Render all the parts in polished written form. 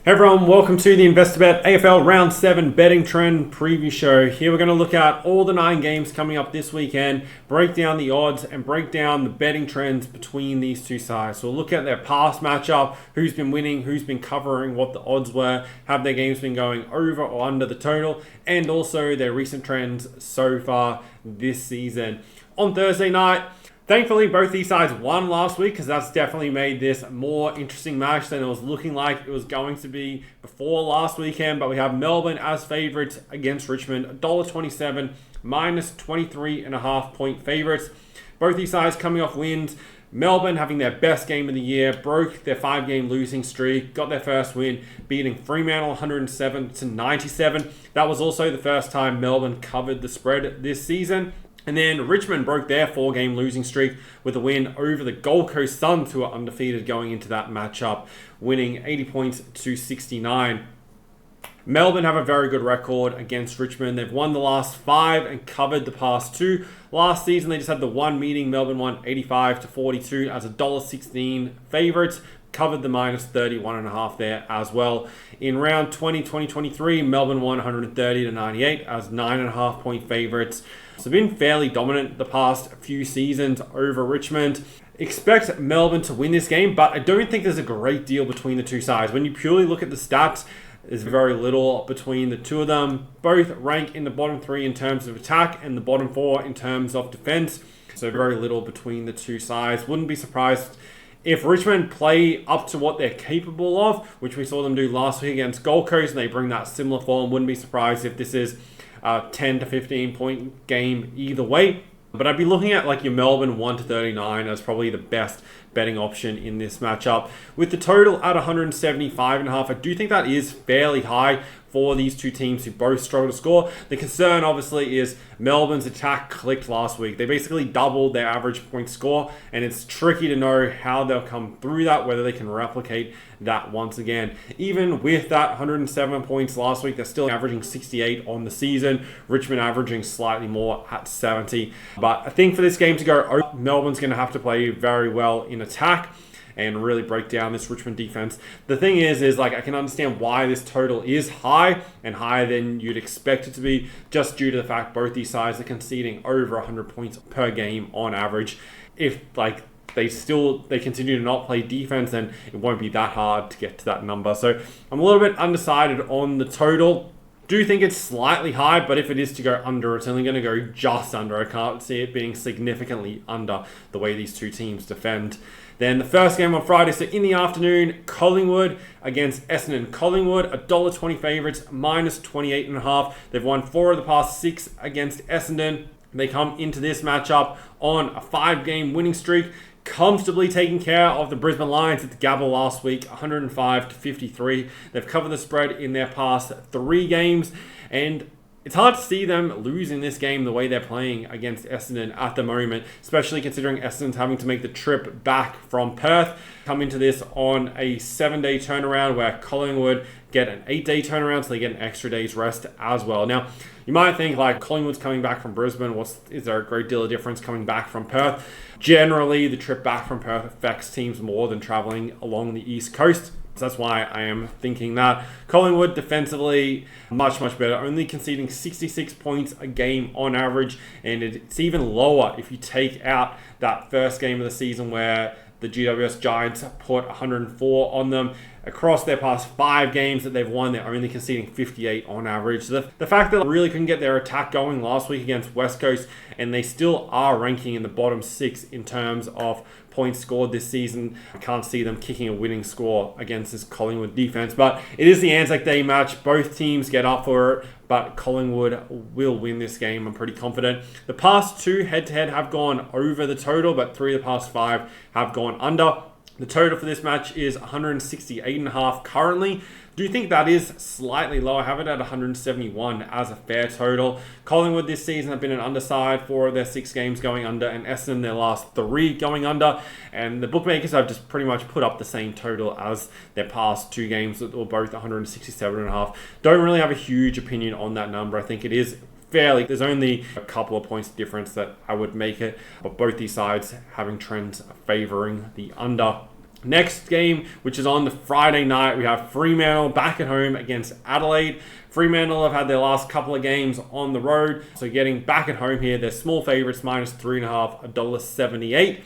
Hey everyone, welcome to the investor.bet AFL Round 7 betting trend preview show. Here we're going to look at all the 9 games coming up this weekend, break down the odds and break down the betting trends between these two sides. So we'll look at their past matchup, who's been winning, who's been covering, what the odds were, have their games been going over or under the total, and also their recent trends so far this season. On Thursday night, thankfully, both these sides won last week because that's definitely made this a more interesting match than it was looking like it was going to be before last weekend. But we have Melbourne as favourites against Richmond, $1.27, minus 23.5 point favourites. Both these sides coming off wins. Melbourne having their best game of the year, broke their 5-game losing streak, got their first win, beating Fremantle 107-97. That was also the first time Melbourne covered the spread this season. And then Richmond broke their 4-game losing streak with a win over the Gold Coast Suns, who are undefeated going into that matchup, winning 80 points to 69. Melbourne have a very good record against Richmond. They've won the last 5 and covered the past 2. Last season, they just had the one meeting. Melbourne won 85-42 as $1.16 favourites. Covered the minus 31.5 there as well. In round 2023, Melbourne won 130-98 as 9.5 point favourites. So been fairly dominant the past few seasons over Richmond. Expect Melbourne to win this game, but I don't think there's a great deal between the two sides. When you purely look at the stats, there's very little between the two of them. Both rank in the bottom 3 in terms of attack and the bottom 4 in terms of defense. So very little between the two sides. Wouldn't be surprised if Richmond play up to what they're capable of, which we saw them do last week against Gold Coast, and they bring that similar form. Wouldn't be surprised if this is a 10 to 15 point game either way. But I'd be looking at like your Melbourne 1-39 as probably the best betting option in this matchup. With the total at 175.5, I do think that is fairly high for these two teams who both struggle to score. The concern obviously is Melbourne's attack clicked last week. They basically doubled their average point score, and it's tricky to know how they'll come through that, whether they can replicate that once again. Even with that 107 points last week, they're still averaging 68 on the season. Richmond averaging slightly more at 70. But I think for this game to go, Melbourne's going to have to play very well in attack and really break down this Richmond defense. The thing is like I can understand why this total is high and higher than you'd expect it to be, just due to the fact both these sides are conceding over 100 points per game on average. If like they continue to not play defense, then it won't be that hard to get to that number. So I'm a little bit undecided on the total. Do think it's slightly high, but if it is to go under, it's only going to go just under. I can't see it being significantly under the way these two teams defend. Then the first game on Friday, so in the afternoon, Collingwood against Essendon. Collingwood, $1.20 favourites, minus 28.5. They've won 4 of the past 6 against Essendon. They come into this matchup on a 5-game winning streak, comfortably taking care of the Brisbane Lions at the Gabba last week, 105-53. They've covered the spread in their past 3 games, and it's hard to see them losing this game the way they're playing against Essendon at the moment, especially considering Essendon's having to make the trip back from Perth, come into this on a 7-day turnaround where Collingwood get an 8-day turnaround, so they get an extra day's rest as well. Now, you might think like Collingwood's coming back from Brisbane, is there a great deal of difference coming back from Perth? Generally, the trip back from Perth affects teams more than traveling along the East Coast. So that's why I am thinking that. Collingwood defensively, much better, only conceding 66 points a game on average, and it's even lower if you take out that first game of the season where the GWS Giants put 104 on them. Across their past 5 games that they've won, they're only conceding 58 on average. So the fact that they really couldn't get their attack going last week against West Coast, and they still are ranking in the bottom 6 in terms of points scored this season. I can't see them kicking a winning score against this Collingwood defense. But it is the Anzac Day match. Both teams get up for it, but Collingwood will win this game. I'm pretty confident. The past 2 head-to-head have gone over the total, but 3 of the past 5 have gone under. The total for this match is 168.5 currently. Do think that is slightly low. I have it at 171 as a fair total. Collingwood this season have been an underside, 4 of their 6 games going under, and Essendon their last 3 going under. And the bookmakers have just pretty much put up the same total as their past 2 games that were both 167.5. Don't really have a huge opinion on that number. I think it is there's only a couple of points difference that I would make it, but both these sides having trends favoring the under. Next game, which is on the Friday night, we have Fremantle back at home against Adelaide. Fremantle have had their last couple of games on the road, so getting back at home here, they're small favourites, -3.5, $1.78.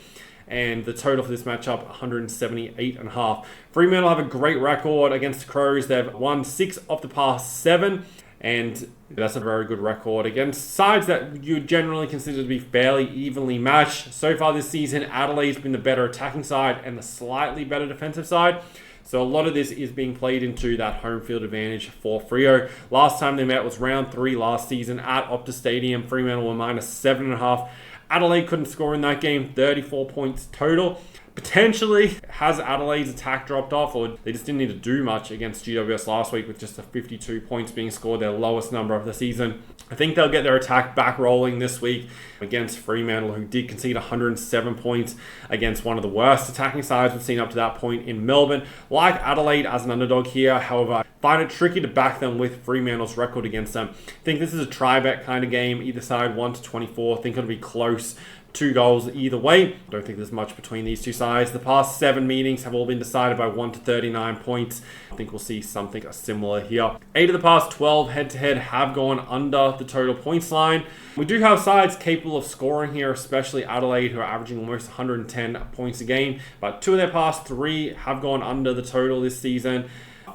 And the total for this matchup, 178.5. Fremantle have a great record against the Crows. They've won 6 of the past 7. And that's a very good record against sides that you generally consider to be fairly evenly matched. So far this season, Adelaide's been the better attacking side and the slightly better defensive side. So a lot of this is being played into that home field advantage for Freo. Last time they met was round 3 last season at Optus Stadium. Fremantle were -7.5. Adelaide couldn't score in that game, 34 points total. Potentially, has Adelaide's attack dropped off, or they just didn't need to do much against GWS last week with just 52 points being scored, their lowest number of the season. I think they'll get their attack back rolling this week against Fremantle, who did concede 107 points against one of the worst attacking sides we've seen up to that point in Melbourne. Like Adelaide as an underdog here, however, I find it tricky to back them with Fremantle's record against them. I think this is a try-bet kind of game, either side 1-24. I think it'll be close. 2 goals either way. Don't think there's much between these two sides. The past 7 meetings have all been decided by 1-39 points. I think we'll see something similar here. 8 of the past 12 head-to-head have gone under the total points line. We do have sides capable of scoring here, especially Adelaide, who are averaging almost 110 points a game. But 2 of their past 3 have gone under the total this season.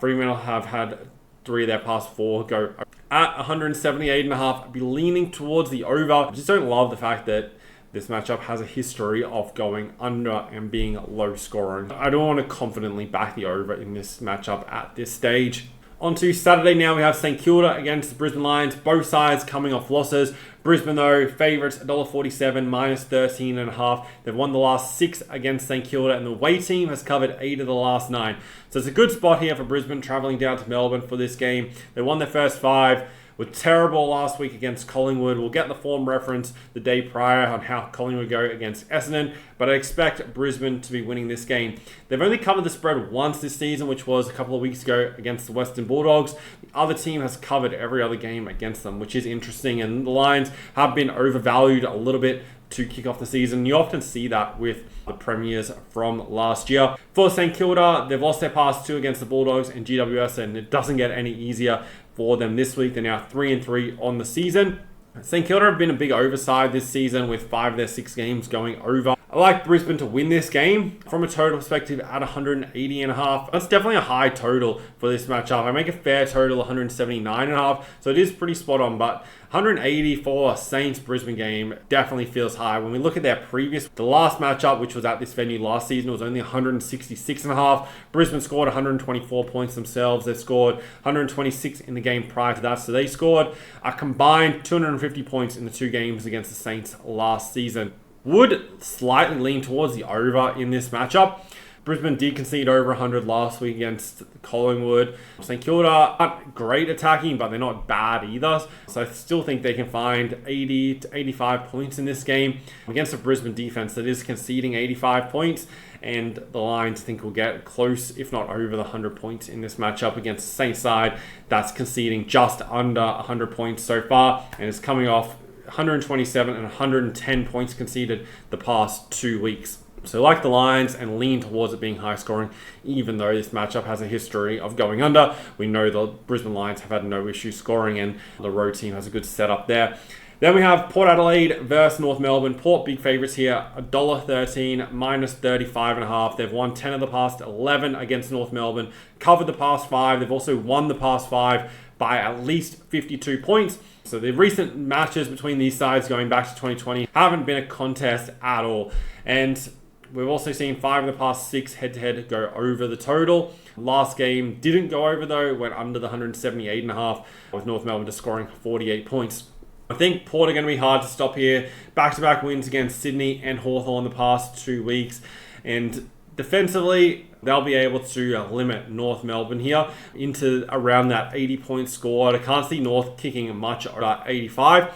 Fremantle have had 3 of their past 4 go at 178.5. I'd be leaning towards the over. I just don't love the fact that this matchup has a history of going under and being low scoring. I don't want to confidently back the over in this matchup at this stage. On to Saturday now, we have St Kilda against the Brisbane Lions. Both sides coming off losses. Brisbane, though, favourites, $1.47, -13.5. They've won the last 6 against St Kilda, and the away team has covered 8 of the last 9. So it's a good spot here for Brisbane travelling down to Melbourne for this game. They won their first 5. Were terrible last week against Collingwood. We'll get the form reference the day prior on how Collingwood go against Essendon, but I expect Brisbane to be winning this game. They've only covered the spread once this season, which was a couple of weeks ago against the Western Bulldogs. The other team has covered every other game against them, which is interesting, and the Lions have been overvalued a little bit to kick off the season. You often see that with the premiers from last year. For St Kilda, they've lost their past 2 against the Bulldogs and GWS, and it doesn't get any easier for them this week. They're now 3-3 on the season. St Kilda have been a big overside this season with 5 of their 6 games going over. I like Brisbane to win this game from a total perspective at 180.5. That's definitely a high total for this matchup. I make a fair total 179.5, so it is pretty spot on, but 180 for a Saints Brisbane game definitely feels high. When we look at the last matchup, which was at this venue last season, was only 166.5. Brisbane scored 124 points themselves. They scored 126 in the game prior to that, so they scored a combined 250 points in the 2 games against the Saints last season. Would slightly lean towards the over in this matchup. Brisbane did concede over 100 last week against Collingwood. St Kilda aren't great attacking, but they're not bad either. So I still think they can find 80 to 85 points in this game against a Brisbane defense that is conceding 85 points. And the Lions, I think, will get close, if not over the 100 points in this matchup against the Saints side that's conceding just under 100 points so far, and is coming off 127 and 110 points conceded the past 2 weeks. So like the Lions and lean towards it being high scoring, even though this matchup has a history of going under. We know the Brisbane Lions have had no issue scoring, and the road team has a good setup there. Then we have Port Adelaide versus North Melbourne. Port big favourites here, $1.13, -35.5. They've won 10 of the past 11 against North Melbourne, covered the past 5. They've also won the past 5 by at least 52 points. So the recent matches between these sides going back to 2020 haven't been a contest at all. And we've also seen 5 of the past 6 head-to-head go over the total. Last game didn't go over though, went under the 178.5, with North Melbourne just scoring 48 points. I think Port are going to be hard to stop here. Back-to-back wins against Sydney and Hawthorn the past 2 weeks. And defensively, they'll be able to limit North Melbourne here into around that 80-point score. I can't see North kicking much at 85.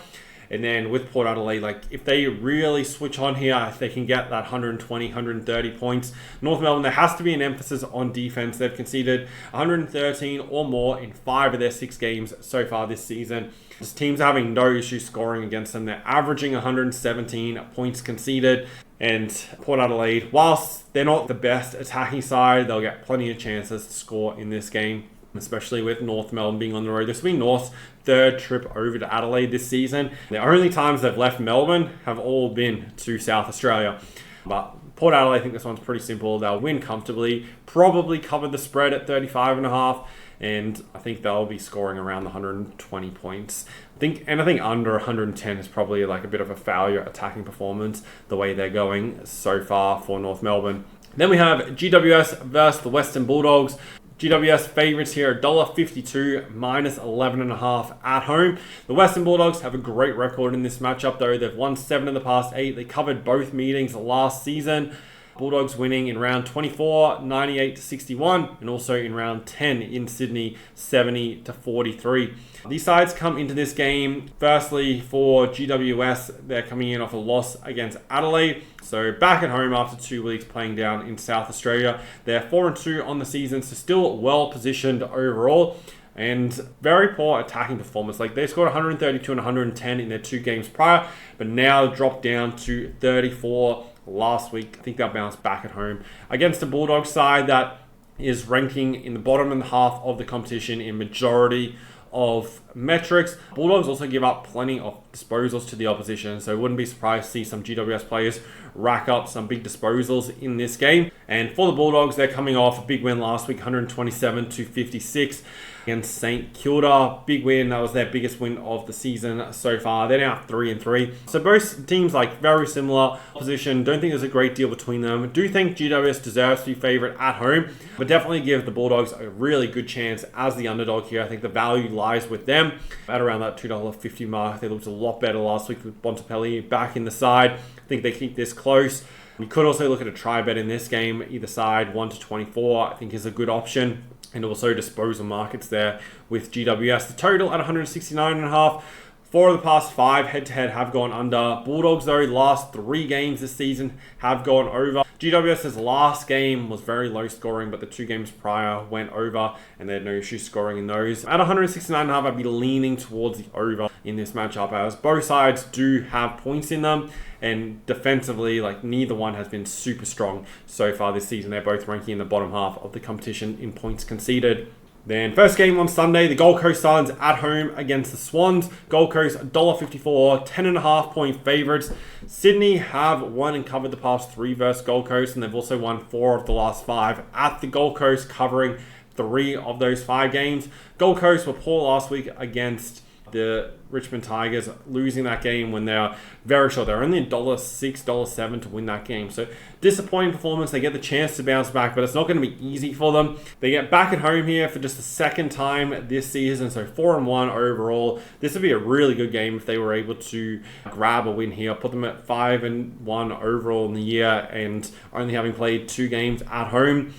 And then with Port Adelaide, like if they really switch on here, if they can get that 120, 130 points. North Melbourne, there has to be an emphasis on defense. They've conceded 113 or more in 5 of their 6 games so far this season. This teams are having no issue scoring against them. They're averaging 117 points conceded. And Port Adelaide, whilst they're not the best attacking side, they'll get plenty of chances to score in this game, especially with North Melbourne being on the road. This will be North's 3rd trip over to Adelaide this season. The only times they've left Melbourne have all been to South Australia. But Port Adelaide, I think this one's pretty simple. They'll win comfortably, probably cover the spread at 35.5. And I think they'll be scoring around the 120 points. I think anything under 110 is probably like a bit of a failure attacking performance, the way they're going so far for North Melbourne. Then we have GWS versus the Western Bulldogs. GWS favourites here, $1.52, minus 11.5 at home. The Western Bulldogs have a great record in this matchup though. They've won 7 of the past 8. They covered both meetings last season. Bulldogs winning in round 24, 98-61, and also in round 10 in Sydney, 70-43. These sides come into this game, firstly for GWS, they're coming in off a loss against Adelaide. So back at home after 2 weeks playing down in South Australia. They're 4-2 on the season, so still well positioned overall. And very poor attacking performance. Like they scored 132 and 110 in their 2 games prior, but now dropped down to 34 last week. I think they'll bounce back at home against the Bulldogs side that is ranking in the bottom half of the competition in majority of metrics. Bulldogs also give up plenty of disposals to the opposition, so wouldn't be surprised to see some GWS players rack up some big disposals in this game. And for the Bulldogs, they're coming off a big win last week, 127-56 against St Kilda. Big win. That was their biggest win of the season so far. They're now 3-3. So both teams like very similar position. Don't think there's a great deal between them. Do think GWS deserves to be favourite at home, but definitely give the Bulldogs a really good chance as the underdog here. I think the value lies with them at around that $2.50 mark. They looked a lot better last week with Bontempelli back in the side. I think they keep this close. You could also look at a try bet in this game. Either side, 1-24, I think is a good option. And also disposal markets there with GWS. The total at 169.5. 4 of the past 5 head-to-head have gone under. Bulldogs, though, last 3 games this season have gone over. GWS's last game was very low scoring, but the 2 games prior went over, and they had no issue scoring in those. At 169.5, I'd be leaning towards the over in this matchup, as both sides do have points in them, and defensively, like neither one has been super strong so far this season. They're both ranking in the bottom half of the competition in points conceded. Then first game on Sunday, the Gold Coast Suns at home against the Swans. Gold Coast $1.54, 10.5 point favourites. Sydney have won and covered the past 3 versus Gold Coast, and they've also won 4 of the last 5 at the Gold Coast, covering 3 of those 5 games. Gold Coast were poor last week against the Richmond Tigers, losing that game when they're very short. They're only $1.06, $1.07 to win that game. So disappointing performance. They get the chance to bounce back, but it's not going to be easy for them. They get back at home here for just the 2nd time this season, so 4-1 overall. This would be a really good game if they were able to grab a win here, put them at 5-1 overall in the year, and only having played 2 games at home.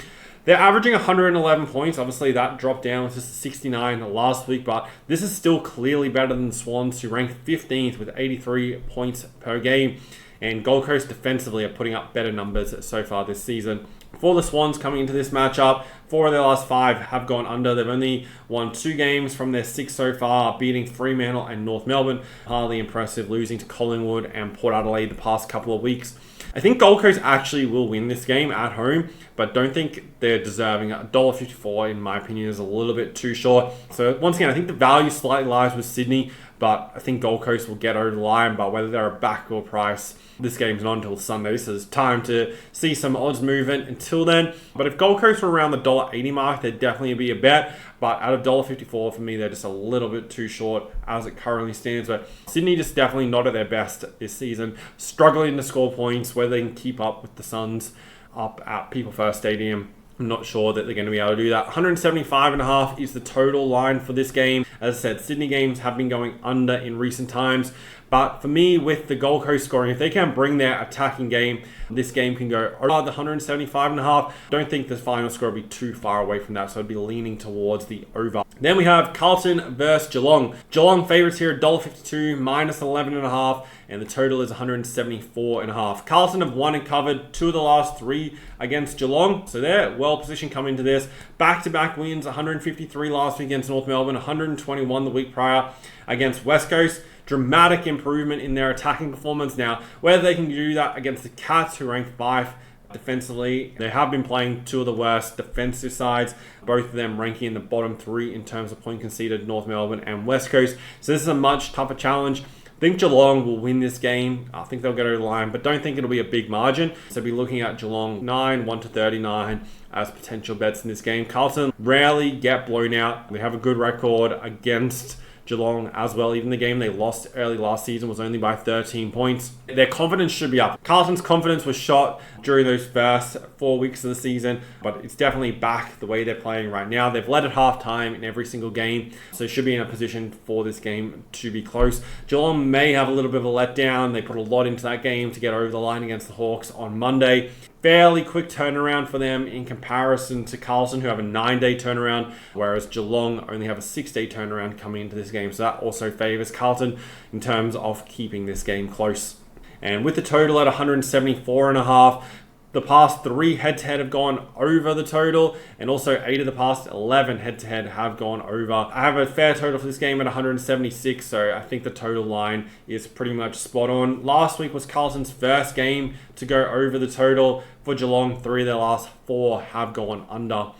They're averaging 111 points. Obviously, that dropped down to 69 last week, but this is still clearly better than the Swans, who rank 15th with 83 points per game. And Gold Coast defensively are putting up better numbers so far this season. For the Swans coming into this matchup, 4 of their last 5 have gone under. They've only won 2 games from their 6 so far, beating Fremantle and North Melbourne. Hardly impressive, losing to Collingwood and Port Adelaide the past couple of weeks. I think Gold Coast actually will win this game at home, but don't think they're deserving. $1.54, in my opinion, is a little bit too short. So once again, I think the value slightly lies with Sydney, but I think Gold Coast will get over the line. But whether they're a back or price, this game's not until Sunday, so there's time to see some odds movement until then. But if Gold Coast were around the $1.80 mark, there'd definitely be a bet. But at $1.54 for me, they're just a little bit too short as it currently stands. But Sydney just definitely not at their best this season, struggling to score points, whether they can keep up with the Suns up at People First Stadium. I'm not sure that they're going to be able to do that. 175.5 is the total line for this game. As I said, Sydney games have been going under in recent times, But for me, with the Gold Coast scoring, if they can bring their attacking game, this game can go over the 175.5. Don't think the final score will be too far away from that, so I'd be leaning towards the over. Then we have Carlton versus Geelong. Geelong favourites here, $1.52, minus 11.5, and the total is 174.5. Carlton have won and covered 2 of the last 3 against Geelong, so they're well positioned coming into this. Back-to-back wins, 153 last week against North Melbourne, 121 the week prior against West Coast. Dramatic improvement in their attacking performance. Now, whether they can do that against the Cats, who rank 5 defensively, they have been playing 2 of the worst defensive sides, both of them ranking in the bottom 3 in terms of point conceded, North Melbourne and West Coast. So this is a much tougher challenge. I think Geelong will win this game. I think they'll get over the line, but don't think it'll be a big margin. So be looking at Geelong 9, 1-39 as potential bets in this game. Carlton rarely get blown out. They have a good record against Geelong as well. Even the game they lost early last season was only by 13 points. Their confidence should be up. Carlton's confidence was shot during those first 4 weeks of the season, but it's definitely back the way they're playing right now. They've led at halftime in every single game, so should be in a position for this game to be close. Geelong may have a little bit of a letdown. They put a lot into that game to get over the line against the Hawks on Monday. Fairly quick turnaround for them in comparison to Carlton, who have a 9-day turnaround, whereas Geelong only have a 6-day turnaround coming into this game. So that also favours Carlton in terms of keeping this game close. And with the total at 174.5, the past 3 head-to-head have gone over the total, and also 8 of the past 11 head-to-head have gone over. I have a fair total for this game at 176, so I think the total line is pretty much spot on. Last week was Carlton's first game to go over the total. For Geelong, 3 of their last 4 have gone under.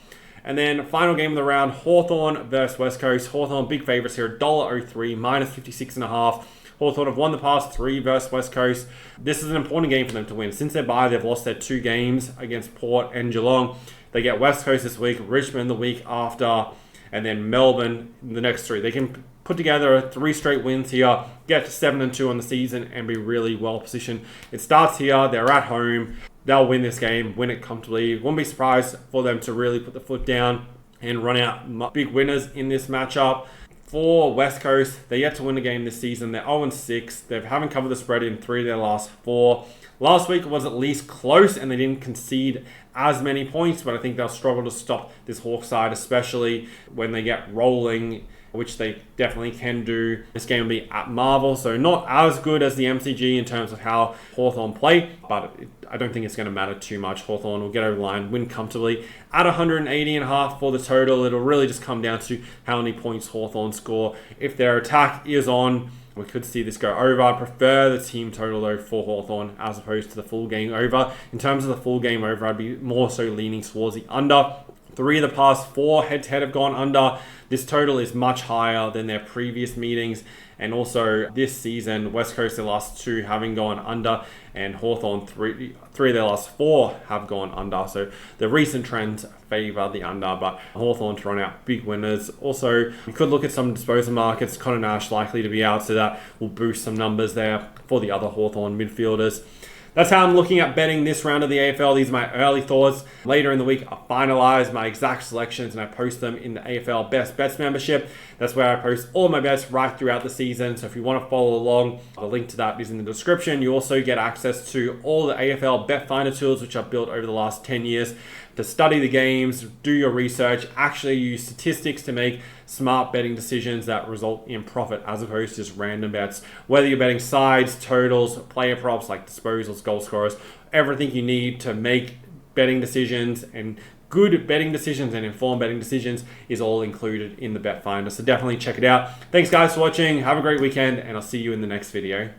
And then final game of the round, Hawthorn versus West Coast. Hawthorn, big favourites here, $1.03, minus 56.5. Hawthorn have won the past 3 versus West Coast. This is an important game for them to win. Since their bye, they've lost their 2 games against Port and Geelong. They get West Coast this week, Richmond the week after, and then Melbourne the next 3. They can put together 3 straight wins here, get to 7-2 on the season, and be really well positioned. It starts here. They're at home. They'll win this game, win it comfortably. Won't be surprised for them to really put the foot down and run out big winners in this matchup. For West Coast, they're yet to win a game this season. They're 0-6. They haven't covered the spread in 3 of their last 4. Last week was at least close, and they didn't concede as many points, but I think they'll struggle to stop this Hawk side, especially when they get rolling, which they definitely can do. This game will be at Marvel, so not as good as the MCG in terms of how Hawthorn play, but I don't think it's going to matter too much. Hawthorn will get over the line, win comfortably at 180.5 for the total. It'll really just come down to how many points Hawthorn score. If their attack is on, we could see this go over. I prefer the team total though for Hawthorn as opposed to the full game over. In terms of the full game over, I'd be more so leaning towards the under. 3 of the past 4 head-to-head have gone under. This total is much higher than their previous meetings. And also this season, West Coast, their last 2 having gone under, and Hawthorn, 3 of their last 4 have gone under. So the recent trends favour the under, but Hawthorn to run out big winners. Also, we could look at some disposal markets. Connor Nash likely to be out, so that will boost some numbers there for the other Hawthorn midfielders. That's how I'm looking at betting this round of the AFL. These are my early thoughts. Later in the week, I finalize my exact selections and I post them in the AFL Best Bets membership. That's where I post all my bets right throughout the season. So if you want to follow along, the link to that is in the description. You also get access to all the AFL Bet Finder tools, which I've built over the last 10 years to study the games, do your research, actually use statistics to make smart betting decisions that result in profit as opposed to just random bets. Whether you're betting sides, totals, player props like disposals, goal scorers, everything you need to make betting decisions and good betting decisions and informed betting decisions is all included in the Bet Finder. So definitely check it out. Thanks guys for watching. Have a great weekend and I'll see you in the next video.